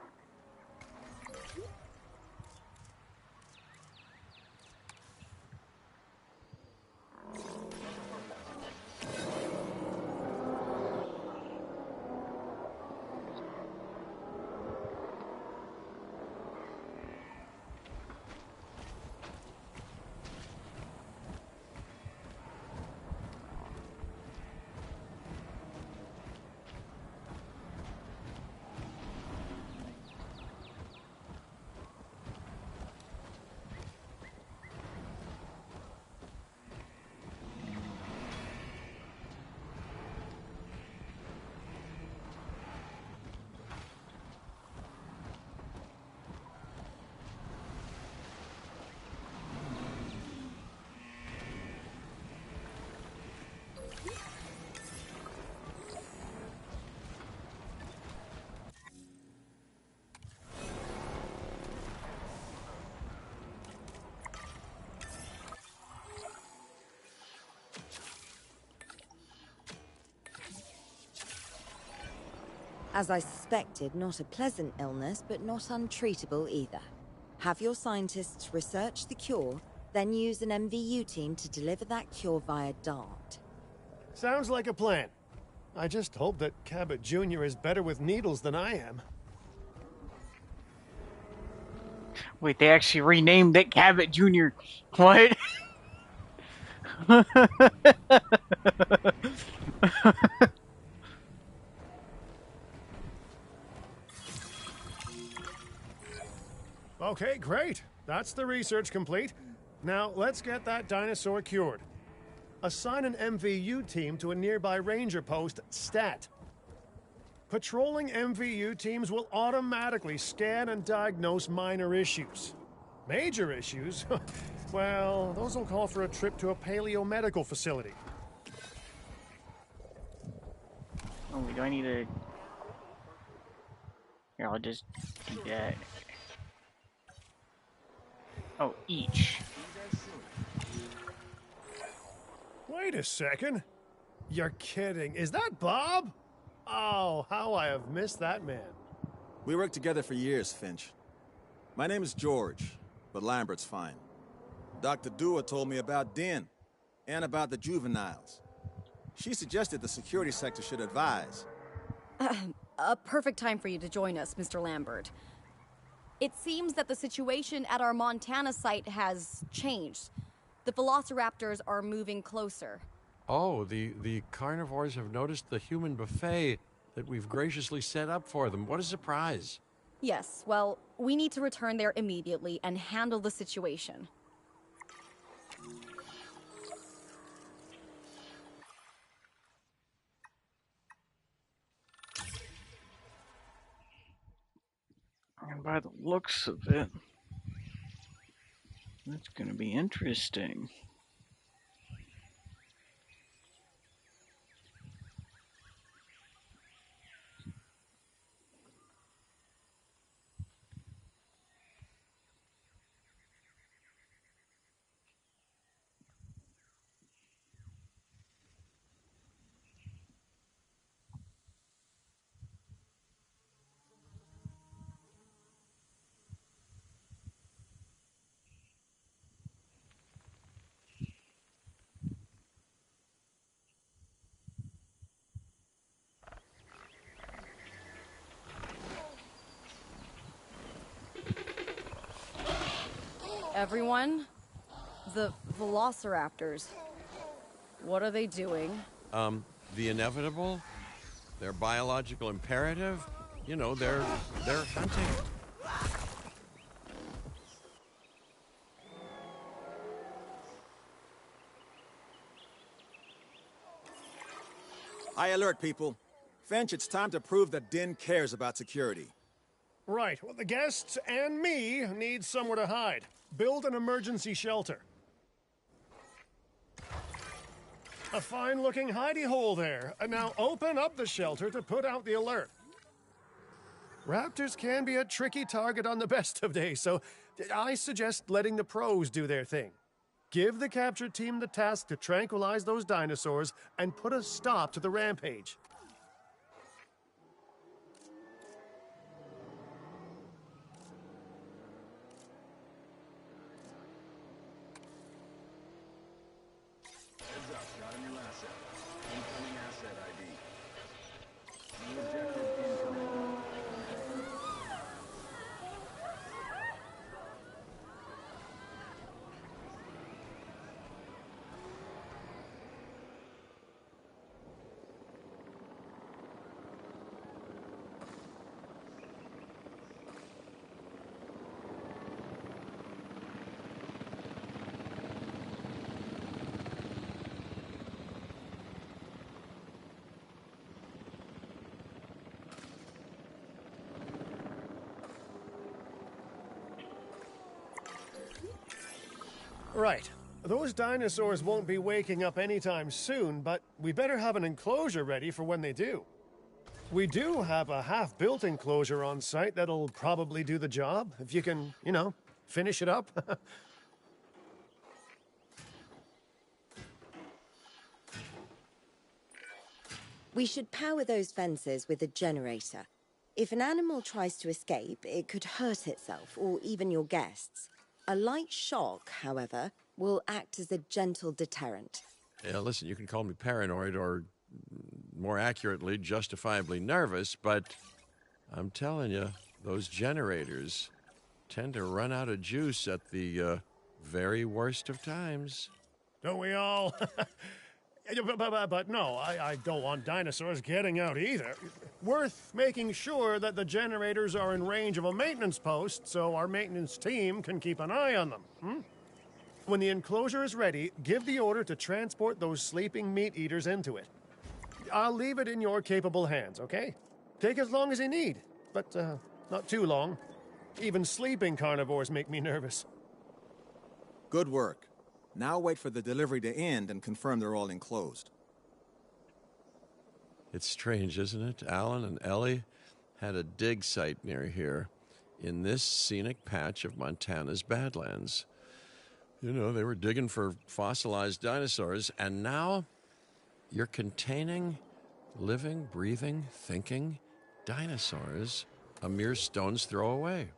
Speaker 5: As I suspected, not a pleasant illness, but not untreatable either. Have your scientists research the cure, then use an MVU team to deliver that cure via DART.
Speaker 3: Sounds like a plan. I just hope that Cabot Jr. is better with needles than I am.
Speaker 1: Wait, they actually renamed it Cabot Jr. What?
Speaker 3: Okay, great. That's the research complete. Now, let's get that dinosaur cured. Assign an MVU team to a nearby ranger post, Stat. Patrolling MVU teams will automatically scan and diagnose minor issues. Major issues? Well, those will call for a trip to a paleomedical facility.
Speaker 1: Oh, wait, do I need to... Here, I'll just do that. Oh, each.
Speaker 3: Wait a second. You're kidding. Is that Bob? Oh, how I have missed that man.
Speaker 10: We worked together for years, Finch. My name is George, but Lambert's fine. Dr. Dewar told me about Den, and about the juveniles. She suggested the security sector should advise.
Speaker 4: A perfect time for you to join us, Mr. Lambert. It seems that the situation at our Montana site has changed. The velociraptors are moving closer.
Speaker 2: Oh, the carnivores have noticed the human buffet that we've graciously set up for them. What a surprise.
Speaker 4: Yes, well, we need to return there immediately and handle the situation.
Speaker 1: By the looks of it, that's gonna be interesting.
Speaker 4: Everyone, the velociraptors. What are they doing?
Speaker 2: The inevitable, their biological imperative, you know, they're hunting.
Speaker 10: High alert, people. Finch, it's time to prove that Din cares about security.
Speaker 3: Right. Well, the guests and me need somewhere to hide. Build an emergency shelter. A fine-looking hidey hole there. Now open up the shelter to put out the alert. Raptors can be a tricky target on the best of days, so I suggest letting the pros do their thing. Give the capture team the task to tranquilize those dinosaurs and put a stop to the rampage. Right. Those dinosaurs won't be waking up anytime soon, but we better have an enclosure ready for when they do. We do have a half-built enclosure on site that'll probably do the job, if you can, you know, finish it up.
Speaker 5: We should power those fences with a generator. If an animal tries to escape, it could hurt itself or even your guests. A light shock, however, will act as a gentle deterrent.
Speaker 2: Yeah, listen, you can call me paranoid or, more accurately, justifiably nervous, but I'm telling you, those generators tend to run out of juice at the very worst of times.
Speaker 3: Don't we all? But no, I don't want dinosaurs getting out either. Worth making sure that the generators are in range of a maintenance post so our maintenance team can keep an eye on them. When the enclosure is ready, give the order to transport those sleeping meat eaters into it. I'll leave it in your capable hands, okay? Take as long as you need, but not too long. Even sleeping carnivores make me nervous.
Speaker 10: Good work. Now wait for the delivery to end and confirm they're all enclosed.
Speaker 2: It's strange, isn't it? Alan and Ellie had a dig site near here in this scenic patch of Montana's Badlands. You know, they were digging for fossilized dinosaurs, and now you're containing living, breathing, thinking dinosaurs a mere stone's throw away.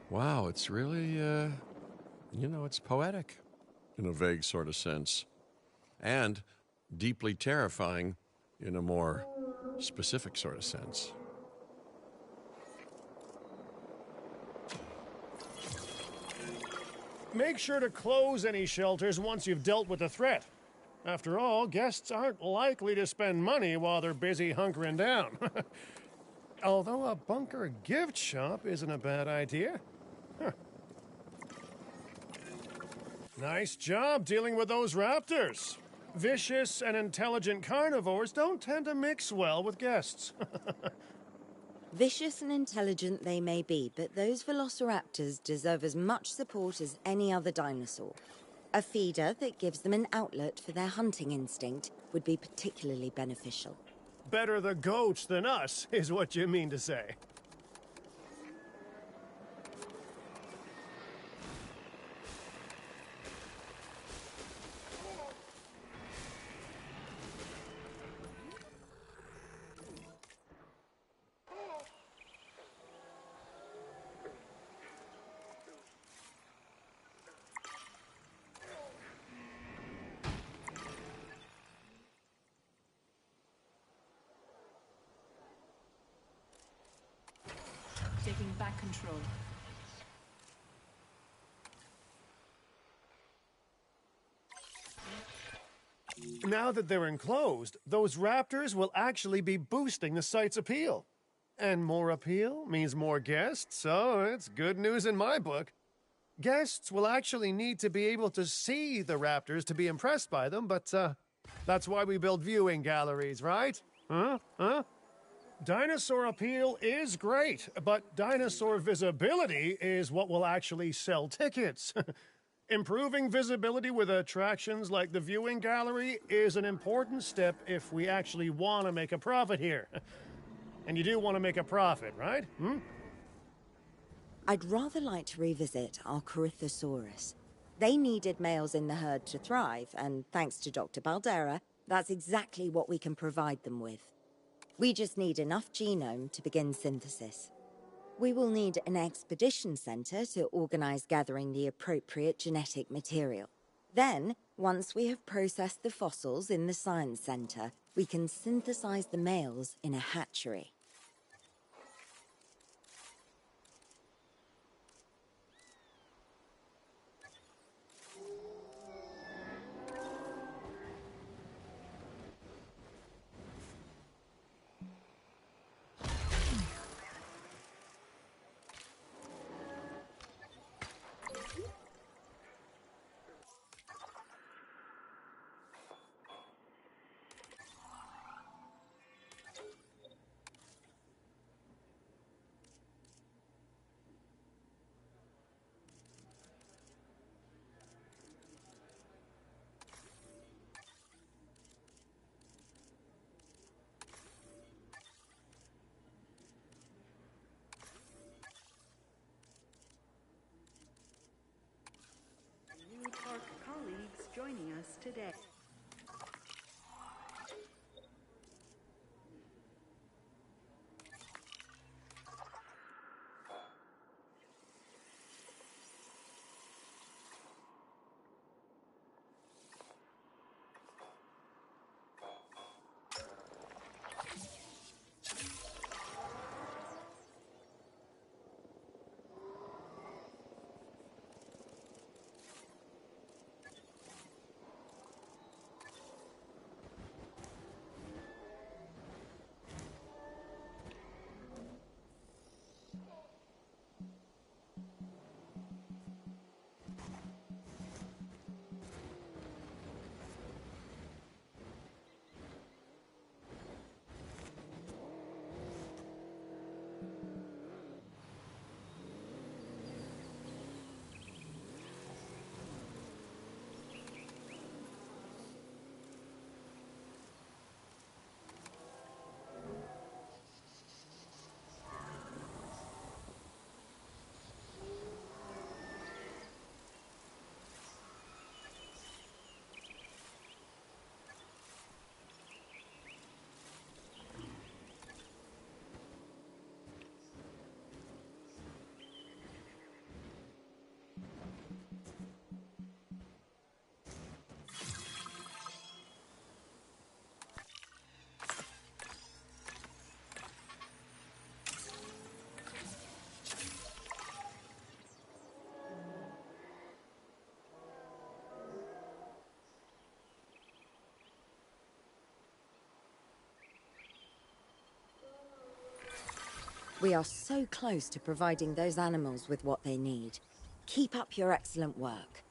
Speaker 2: Wow, it's really, it's poetic in a vague sort of sense, and deeply terrifying in a more specific sort of sense.
Speaker 3: Make sure to close any shelters once you've dealt with the threat. After all, guests aren't likely to spend money while they're busy hunkering down. Although a bunker gift shop isn't a bad idea. Nice job dealing with those raptors. Vicious and intelligent carnivores don't tend to mix well with guests.
Speaker 5: Vicious and intelligent they may be, but those velociraptors deserve as much support as any other dinosaur. A feeder that gives them an outlet for their hunting instinct would be particularly beneficial.
Speaker 3: Better the goats than us, is what you mean to say.
Speaker 7: Taking back control.
Speaker 3: Now that they're enclosed, those raptors will actually be boosting the site's appeal. And more appeal means more guests, so it's good news in my book. Guests will actually need to be able to see the raptors to be impressed by them, but that's why we build viewing galleries, right? Huh? Dinosaur appeal is great, but dinosaur visibility is what will actually sell tickets. Improving visibility with attractions like the viewing gallery is an important step if we actually want to make a profit here. And you do want to make a profit, right?
Speaker 5: I'd rather like to revisit our Corythosaurus. They needed males in the herd to thrive, and thanks to Dr. Baldera, that's exactly what we can provide them with. We just need enough genome to begin synthesis. We will need an expedition center to organize gathering the appropriate genetic material. Then, once we have processed the fossils in the science center, we can synthesize the males in a hatchery.
Speaker 11: New park colleagues joining us today.
Speaker 5: We are so close to providing those animals with what they need. Keep up your excellent work.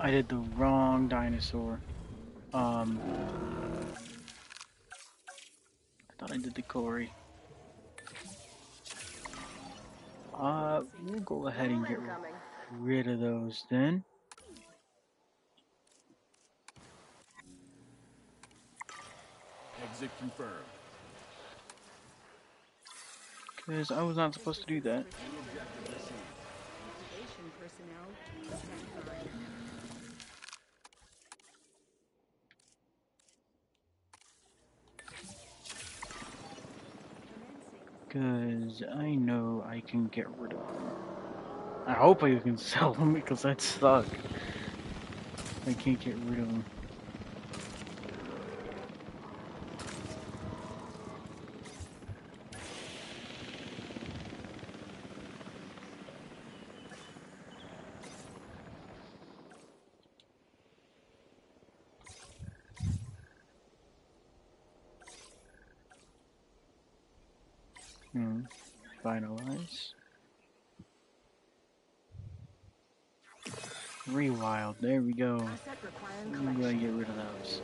Speaker 1: I did the wrong dinosaur. I thought I did the gory. We'll go ahead and get rid of those then.
Speaker 12: Exit confirmed.
Speaker 1: Because I was not supposed to do that.
Speaker 11: Activation personnel, please stand by.
Speaker 1: Because I know I can get rid of them. I hope I can sell them because that suck. I can't get rid of them. Finalize. Rewild. There we go. I'm gonna get rid of those.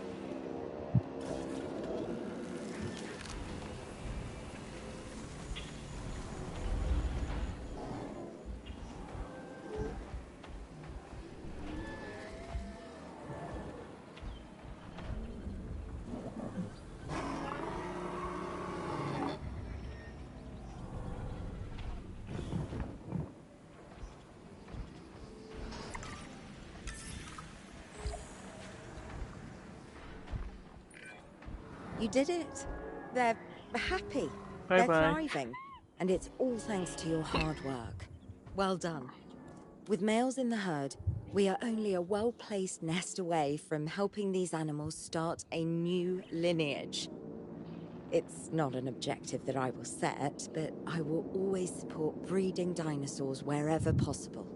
Speaker 5: You did it. They're happy.
Speaker 1: Bye
Speaker 5: They're
Speaker 1: bye.
Speaker 5: thriving. And it's all thanks to your hard work. Well done. With males in the herd, we are only a well-placed nest away from helping these animals start a new lineage. It's not an objective that I will set, but I will always support breeding dinosaurs wherever possible.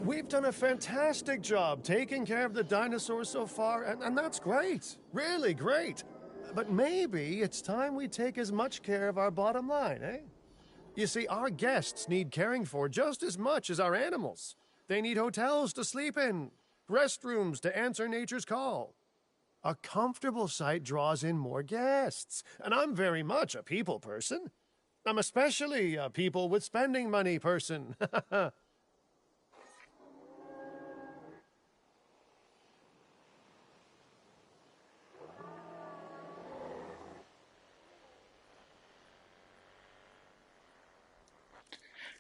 Speaker 3: We've done a fantastic job taking care of the dinosaurs so far, and that's great. Really great. But maybe it's time we take as much care of our bottom line, eh? You see, our guests need caring for just as much as our animals. They need hotels to sleep in, restrooms to answer nature's call. A comfortable site draws in more guests, and I'm very much a people person. I'm especially a people with spending money person.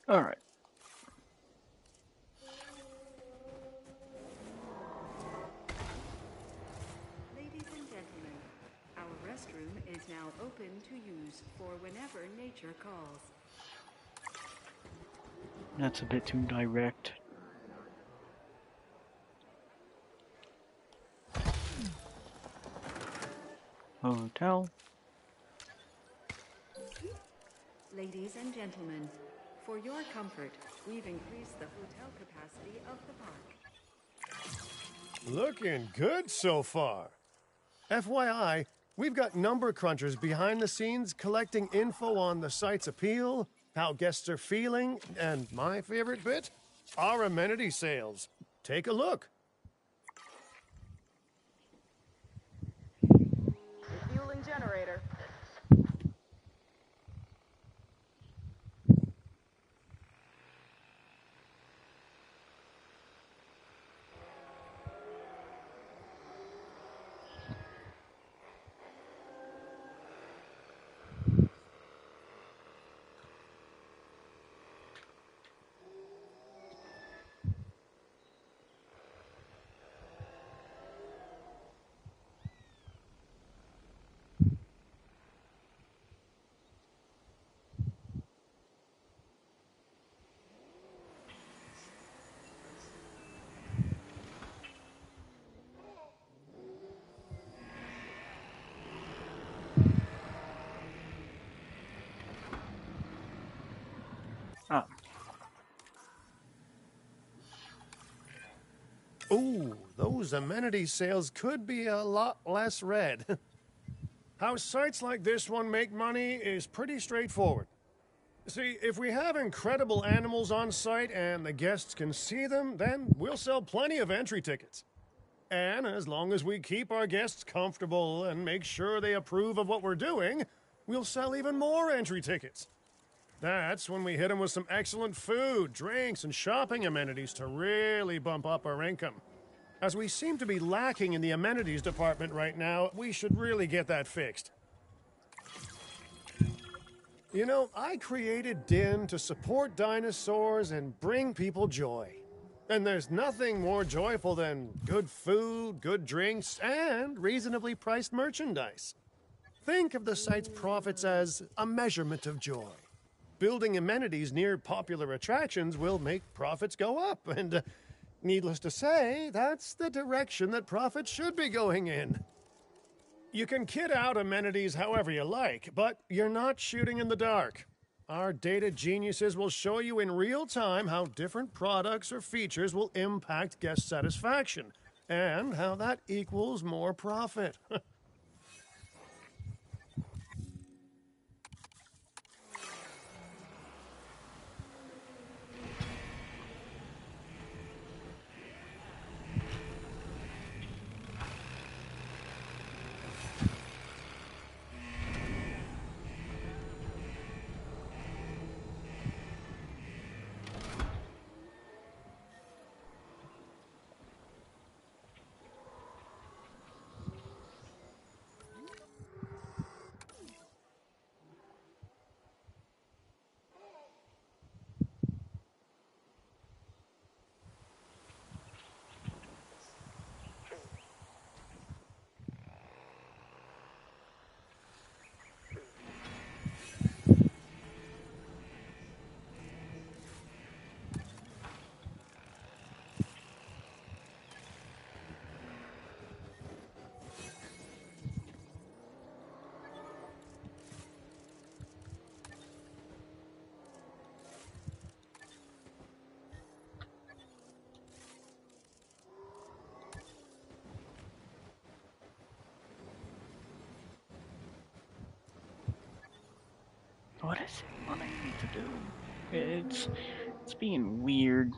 Speaker 1: Alright.
Speaker 11: Ladies and gentlemen, our restroom is now open to use for whenever nature calls.
Speaker 1: That's a bit too direct. Hotel.
Speaker 11: Ladies and gentlemen, for your comfort, we've increased the hotel capacity of the park.
Speaker 3: Looking good so far. FYI, we've got number crunchers behind the scenes collecting info on the site's appeal, how guests are feeling, and my favorite bit, our amenity sales. Take a look.
Speaker 9: Refueling generator.
Speaker 1: Ah.
Speaker 3: Ooh, those amenity sales could be a lot less red. How sites like this one make money is pretty straightforward. See, if we have incredible animals on site and the guests can see them, then we'll sell plenty of entry tickets. And as long as we keep our guests comfortable and make sure they approve of what we're doing, we'll sell even more entry tickets. That's when we hit them with some excellent food, drinks, and shopping amenities to really bump up our income. As we seem to be lacking in the amenities department right now, we should really get that fixed. You know, I created Din to support dinosaurs and bring people joy. And there's nothing more joyful than good food, good drinks, and reasonably priced merchandise. Think of the site's profits as a measurement of joy. Building amenities near popular attractions will make profits go up, and needless to say, that's the direction that profits should be going in. You can kit out amenities however you like, but you're not shooting in the dark. Our data geniuses will show you in real time how different products or features will impact guest satisfaction, and how that equals more profit.
Speaker 1: What is it wanting me to do? It's being weird.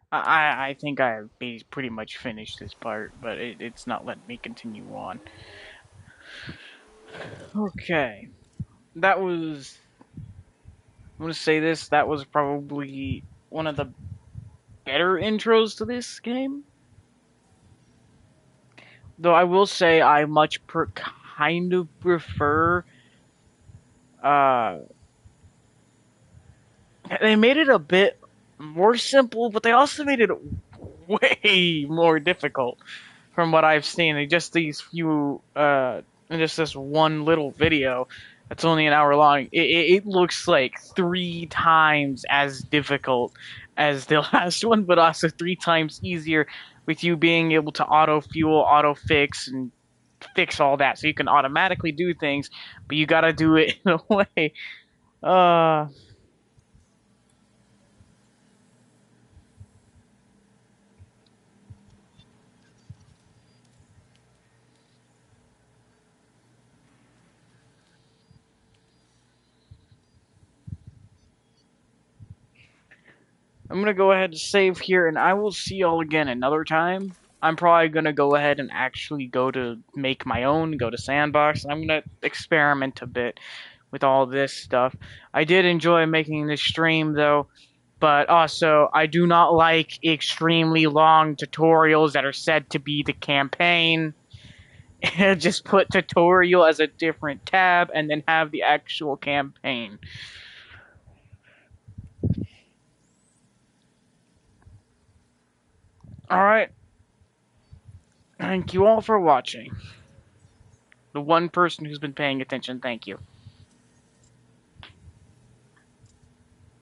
Speaker 1: I think I have pretty much finished this part, but it's not letting me continue on. Okay, that was. I'm gonna say this. That was probably one of the better intros to this game. Though I will say I kind of prefer. Uh, they made it a bit more simple, but they also made it way more difficult from what I've seen in just these few, in just this one little video that's only an hour long. It looks like 3 times as difficult as the last one, but also 3 times easier with you being able to auto fuel, auto fix, and fix all that. So you can automatically do things, but you gotta do it in a way. Uh, I'm gonna go ahead and save here, and I will see y'all again another time. I'm probably gonna go ahead and actually go to make my own, go to Sandbox. I'm gonna experiment a bit with all this stuff. I did enjoy making this stream, though, but also, I do not like extremely long tutorials that are said to be the campaign. Just put tutorial as a different tab, and then have the actual campaign. Alright. Thank you all for watching. The one person who's been paying attention, thank you.